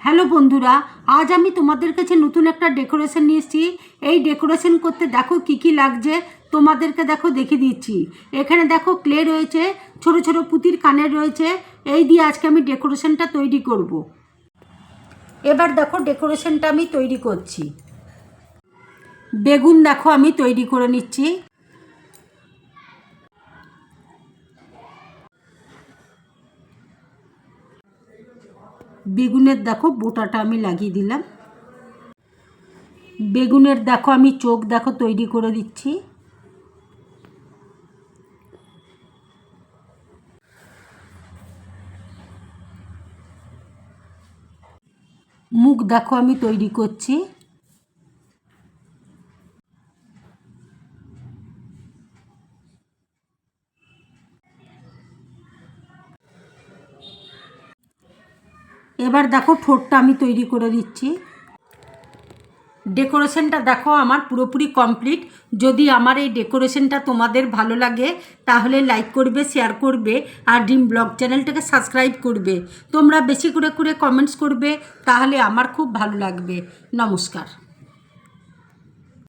Hello বন্ধুরা, আজ আমি তোমাদের কাছে নতুন একটা ডেকোরেশন নিয়ে এসেছি। এই ডেকোরেশন করতে দেখো কি কি লাগছে, তোমাদেরকে দেখো দেখিয়ে দিচ্ছি। এখানে দেখো ক্লে রয়েছে, ছোট ছোট পুঁতির কানের রয়েছে। এই দিয়ে আজকে আমি ডেকোরেশনটা তৈরি করব। এবার দেখো ডেকোরেশনটা আমি তৈরি করছি। বেগুন দেখো আমি তৈরি করে নিচ্ছি। বেগুনের দেখো বোটাটা আমি লাগিয়ে দিলাম। বেগুনের দেখো আমি চোখ দেখো তৈরি করে দিচ্ছি। মুখ দেখো আমি তৈরি করছি। এবার দেখো ঠোঁটটা আমি তৈরি করে দিচ্ছি। ডেকোরেশনটা দেখো আমার পুরোপুরি কমপ্লিট। যদি আমার এই ডেকোরেশনটা তোমাদের ভালো লাগে তাহলে লাইক করবে, শেয়ার করবে আর ড্রিম ব্লগ চ্যানেলটাকে সাবস্ক্রাইব করবে। তোমরা বেশি করে করে কমেন্টস করবে, তাহলে আমার খুব ভালো লাগবে। নমস্কার।